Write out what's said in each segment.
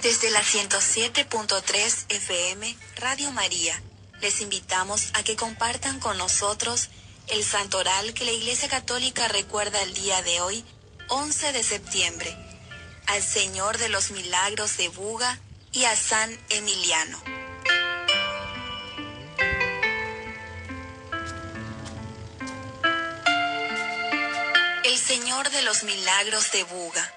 Desde la 107.3 FM Radio María, les invitamos a que compartan con nosotros el santoral que la Iglesia Católica recuerda el día de hoy, 11 de septiembre, al Señor de los Milagros de Buga y a San Emiliano. El Señor de los Milagros de Buga.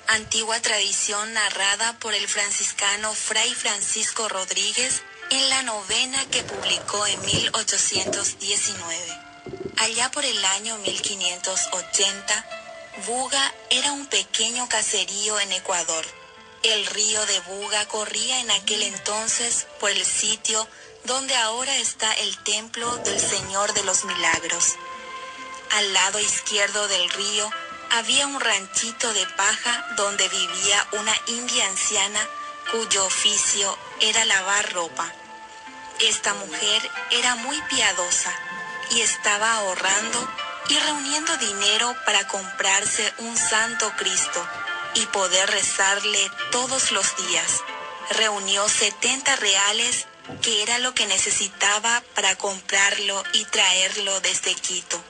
Antigua tradición narrada por el franciscano Fray Francisco Rodríguez en la novena que publicó en 1819. Allá por el año 1580, Buga era un pequeño caserío en Ecuador. El río de Buga corría en aquel entonces por el sitio donde ahora está el templo del Señor de los Milagros. Al lado izquierdo del río había un ranchito de paja donde vivía una india anciana cuyo oficio era lavar ropa. Esta mujer era muy piadosa y estaba ahorrando y reuniendo dinero para comprarse un Santo Cristo y poder rezarle todos los días. Reunió 70 reales, que era lo que necesitaba para comprarlo y traerlo desde Quito.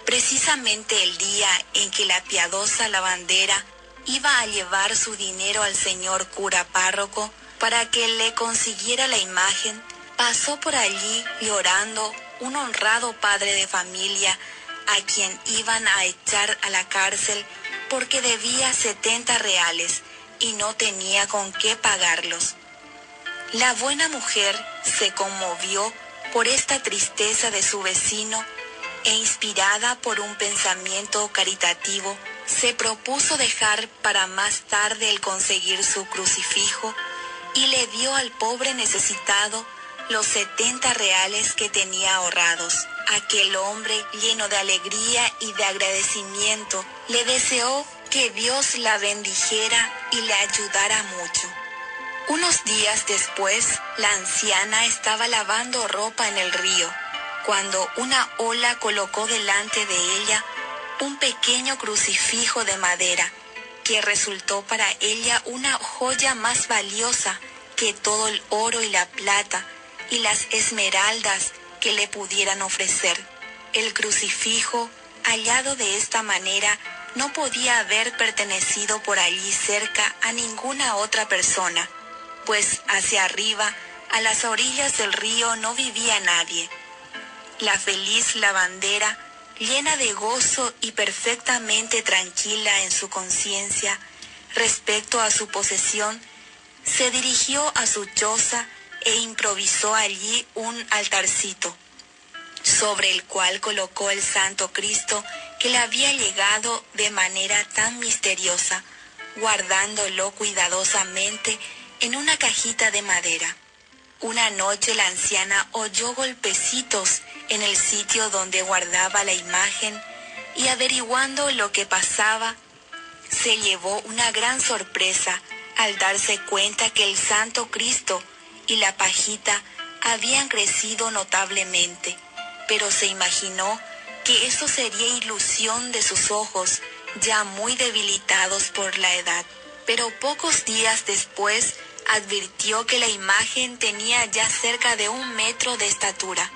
Precisamente el día en que la piadosa lavandera iba a llevar su dinero al señor cura párroco para que le consiguiera la imagen, pasó por allí llorando un honrado padre de familia a quien iban a echar a la cárcel porque debía 70 reales y no tenía con qué pagarlos. La buena mujer se conmovió por esta tristeza de su vecino e inspirada por un pensamiento caritativo, se propuso dejar para más tarde el conseguir su crucifijo y le dio al pobre necesitado los 70 reales que tenía ahorrados. Aquel hombre, lleno de alegría y de agradecimiento, le deseó que Dios la bendijera y le ayudara mucho. Unos días después, la anciana estaba lavando ropa en el río, cuando una ola colocó delante de ella un pequeño crucifijo de madera, que resultó para ella una joya más valiosa que todo el oro y la plata y las esmeraldas que le pudieran ofrecer. El crucifijo, hallado de esta manera, no podía haber pertenecido por allí cerca a ninguna otra persona, pues hacia arriba, a las orillas del río, no vivía nadie. La feliz lavandera, llena de gozo y perfectamente tranquila en su conciencia respecto a su posesión, se dirigió a su choza e improvisó allí un altarcito, sobre el cual colocó el Santo Cristo que le había llegado de manera tan misteriosa, guardándolo cuidadosamente en una cajita de madera. Una noche la anciana oyó golpecitos en el sitio donde guardaba la imagen y, averiguando lo que pasaba, se llevó una gran sorpresa al darse cuenta que el Santo Cristo y la pajita habían crecido notablemente, pero se imaginó que eso sería ilusión de sus ojos, ya muy debilitados por la edad. Pero pocos días después advirtió que la imagen tenía ya cerca de 1 metro de estatura.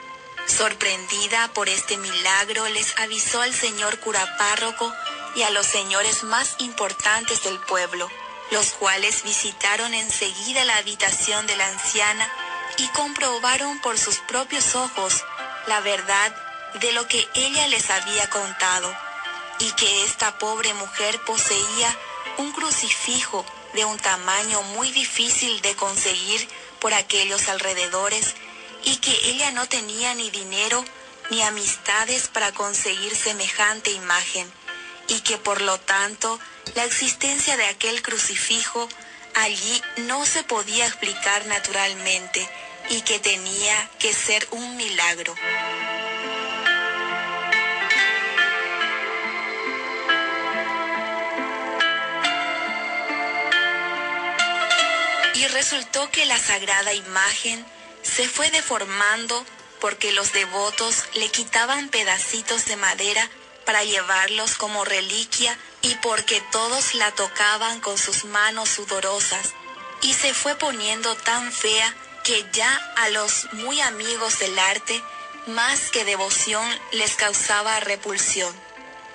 Sorprendida por este milagro, les avisó al señor cura párroco y a los señores más importantes del pueblo, los cuales visitaron enseguida la habitación de la anciana y comprobaron por sus propios ojos la verdad de lo que ella les había contado, y que esta pobre mujer poseía un crucifijo de un tamaño muy difícil de conseguir por aquellos alrededores, y que ella no tenía ni dinero ni amistades para conseguir semejante imagen, y que por lo tanto la existencia de aquel crucifijo allí no se podía explicar naturalmente, y que tenía que ser un milagro. Y resultó que la sagrada imagen se fue deformando porque los devotos le quitaban pedacitos de madera para llevarlos como reliquia y porque todos la tocaban con sus manos sudorosas. y se fue poniendo tan fea que ya a los muy amigos del arte, más que devoción, les causaba repulsión.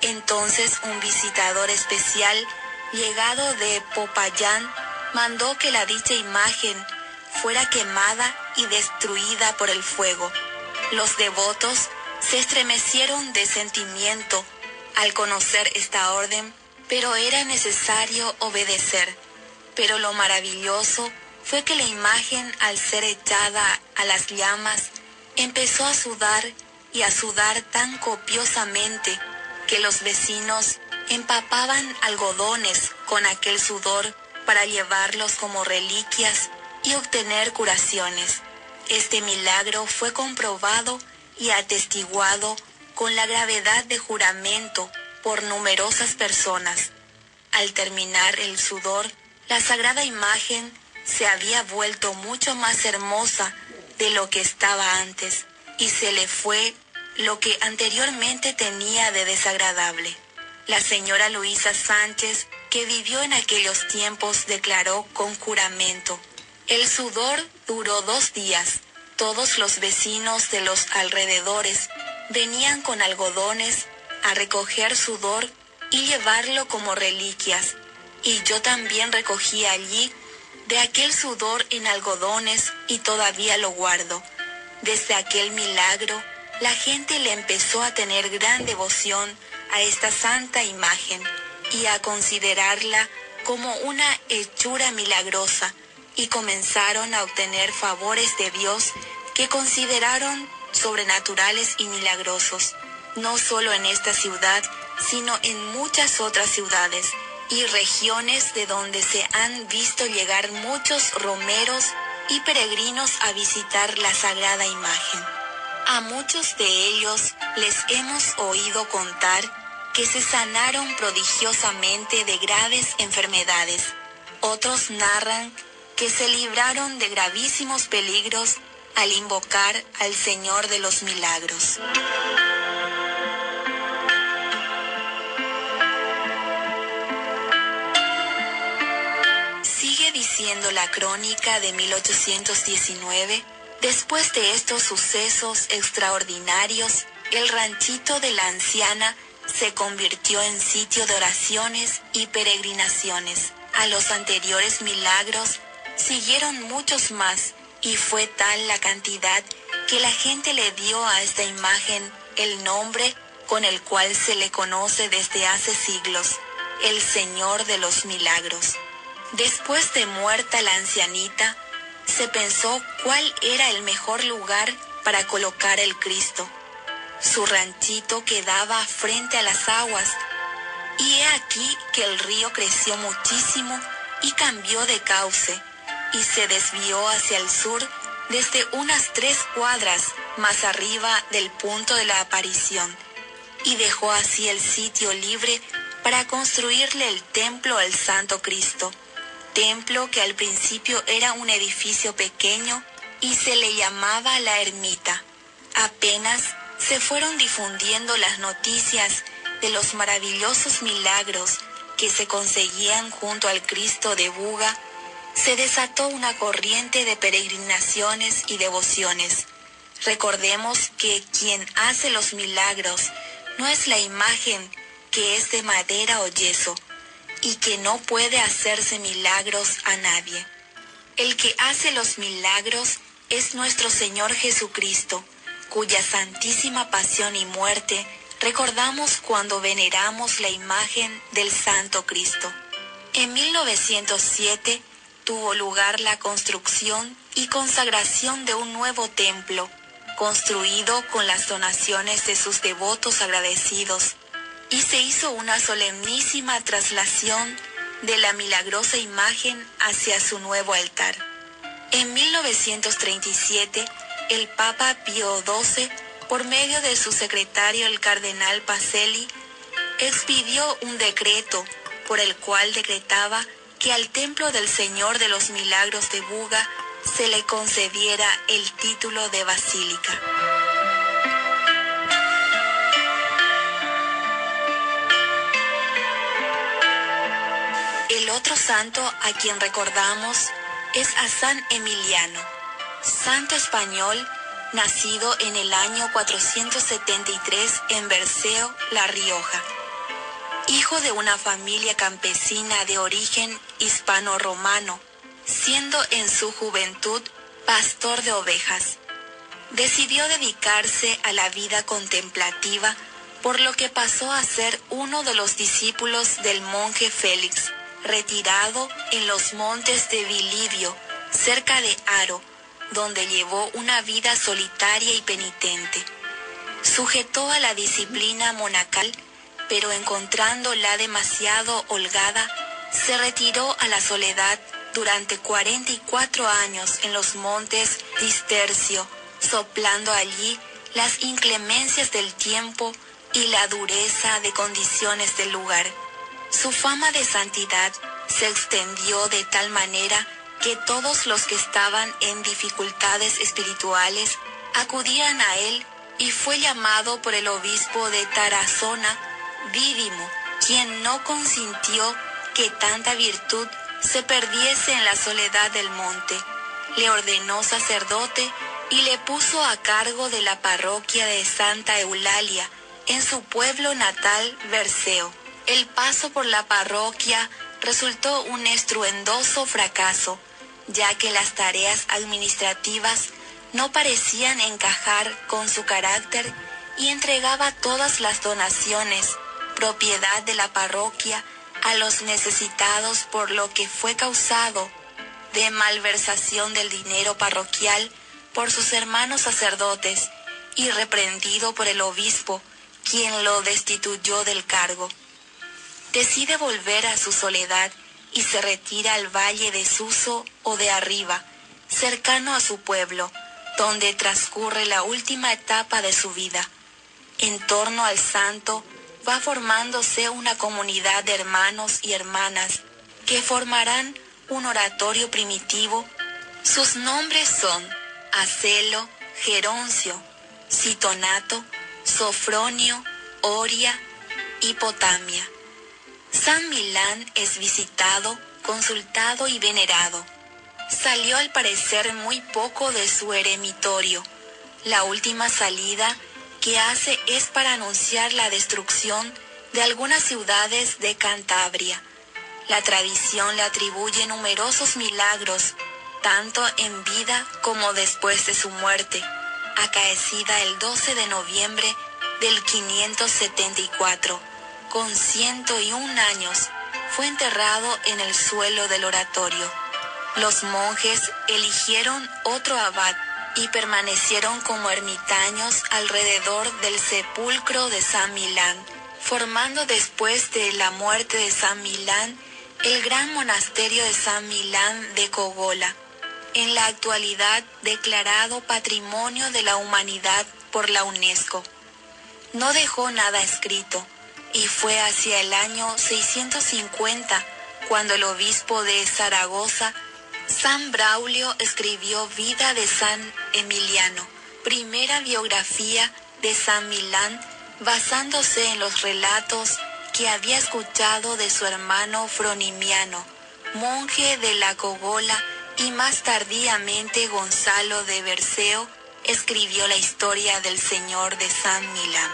Entonces un visitador especial, llegado de Popayán, mandó que la dicha imagen fuera quemada y destruida por el fuego. Los devotos se estremecieron de sentimiento al conocer esta orden, pero era necesario obedecer. Pero lo maravilloso fue que la imagen, al ser echada a las llamas, empezó a sudar y a sudar tan copiosamente que los vecinos empapaban algodones con aquel sudor para llevarlos como reliquias y obtener curaciones. Este milagro fue comprobado y atestiguado con la gravedad de juramento por numerosas personas. Al terminar el sudor, la sagrada imagen se había vuelto mucho más hermosa de lo que estaba antes, y se le fue lo que anteriormente tenía de desagradable. La señora Luisa Sánchez, que vivió en aquellos tiempos, declaró con juramento: el sudor duró 2 días. Todos los vecinos de los alrededores venían con algodones a recoger sudor y llevarlo como reliquias, y yo también recogí allí de aquel sudor en algodones y todavía lo guardo. Desde aquel milagro, la gente le empezó a tener gran devoción a esta santa imagen y a considerarla como una hechura milagrosa, y comenzaron a obtener favores de Dios que consideraron sobrenaturales y milagrosos, no solo en esta ciudad, sino en muchas otras ciudades y regiones de donde se han visto llegar muchos romeros y peregrinos a visitar la sagrada imagen. A muchos de ellos les hemos oído contar que se sanaron prodigiosamente de graves enfermedades. Otros narran que se libraron de gravísimos peligros al invocar al Señor de los Milagros. Sigue diciendo la crónica de 1819, después de estos sucesos extraordinarios, el ranchito de la anciana se convirtió en sitio de oraciones y peregrinaciones. A los anteriores milagros siguieron muchos más, y fue tal la cantidad que la gente le dio a esta imagen el nombre con el cual se le conoce desde hace siglos: el Señor de los Milagros. Después de muerta la ancianita, se pensó cuál era el mejor lugar para colocar el Cristo. Su ranchito quedaba frente a las aguas, y he aquí que el río creció muchísimo y cambió de cauce, y se desvió hacia el sur desde unas 3 cuadras más arriba del punto de la aparición, y dejó así el sitio libre para construirle el templo al Santo Cristo, templo que al principio era un edificio pequeño y se le llamaba la ermita. Apenas se fueron difundiendo las noticias de los maravillosos milagros que se conseguían junto al Cristo de Buga, se desató una corriente de peregrinaciones y devociones. Recordemos que quien hace los milagros no es la imagen, que es de madera o yeso, y que no puede hacerse milagros a nadie. El que hace los milagros es nuestro Señor Jesucristo, cuya santísima pasión y muerte recordamos cuando veneramos la imagen del Santo Cristo. En 1907 tuvo lugar la construcción y consagración de un nuevo templo, construido con las donaciones de sus devotos agradecidos, y se hizo una solemnísima traslación de la milagrosa imagen hacia su nuevo altar. En 1937, el Papa Pío XII, por medio de su secretario el cardenal Pacelli, expidió un decreto por el cual decretaba que al templo del Señor de los Milagros de Buga se le concediera el título de basílica. El otro santo a quien recordamos es a San Emiliano, santo español, nacido en el año 473 en Berceo, La Rioja. Hijo de una familia campesina de origen hispano-romano, siendo en su juventud pastor de ovejas. Decidió dedicarse a la vida contemplativa, por lo que pasó a ser uno de los discípulos del monje Félix, retirado en los montes de Bilibio, cerca de Haro, donde llevó una vida solitaria y penitente. Sujetó a la disciplina monacal, pero encontrándola demasiado holgada, se retiró a la soledad durante 44 años en los montes Cistercio, soplando allí las inclemencias del tiempo y la dureza de condiciones del lugar. Su fama de santidad se extendió de tal manera que todos los que estaban en dificultades espirituales acudían a él, y fue llamado por el obispo de Tarazona Dídimo, quien no consintió que tanta virtud se perdiese en la soledad del monte. Le ordenó sacerdote y le puso a cargo de la parroquia de Santa Eulalia, en su pueblo natal, Berceo. El paso por la parroquia resultó un estruendoso fracaso, ya que las tareas administrativas no parecían encajar con su carácter, y entregaba todas las donaciones, propiedad de la parroquia, a los necesitados, por lo que fue causado de malversación del dinero parroquial por sus hermanos sacerdotes y reprendido por el obispo, quien lo destituyó del cargo. Decide volver a su soledad y se retira al valle de Suso o de Arriba, cercano a su pueblo, donde transcurre la última etapa de su vida. En torno al santo va formándose una comunidad de hermanos y hermanas que formarán un oratorio primitivo. Sus nombres son Acelo, Geroncio, Citonato, Sofronio, Oria y Potamia. San Milán es visitado, consultado y venerado. Salió al parecer muy poco de su eremitorio. La última salida que hace es para anunciar la destrucción de algunas ciudades de Cantabria. La tradición le atribuye numerosos milagros, tanto en vida como después de su muerte, acaecida el 12 de noviembre del 574. Con 101 años, fue enterrado en el suelo del oratorio. Los monjes eligieron otro abad y permanecieron como ermitaños alrededor del sepulcro de San Milán, formando después de la muerte de San Milán el gran monasterio de San Milán de Cogola, en la actualidad declarado Patrimonio de la Humanidad por la UNESCO. No dejó nada escrito, y fue hacia el año 650 cuando el obispo de Zaragoza, San Braulio, escribió Vida de San Emiliano, primera biografía de San Milán, basándose en los relatos que había escuchado de su hermano Fronimiano, monje de la Cogola, y más tardíamente Gonzalo de Berceo escribió la historia del Señor de San Milán.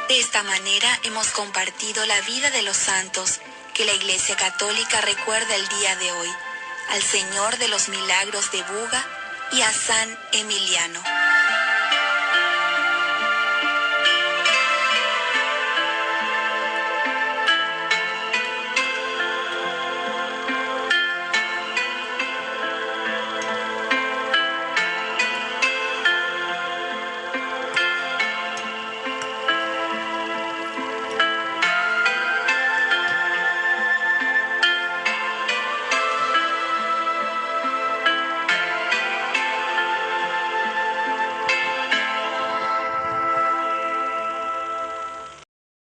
De esta manera hemos compartido la vida de los santos que la Iglesia Católica recuerda el día de hoy, al Señor de los Milagros de Buga y a San Emiliano.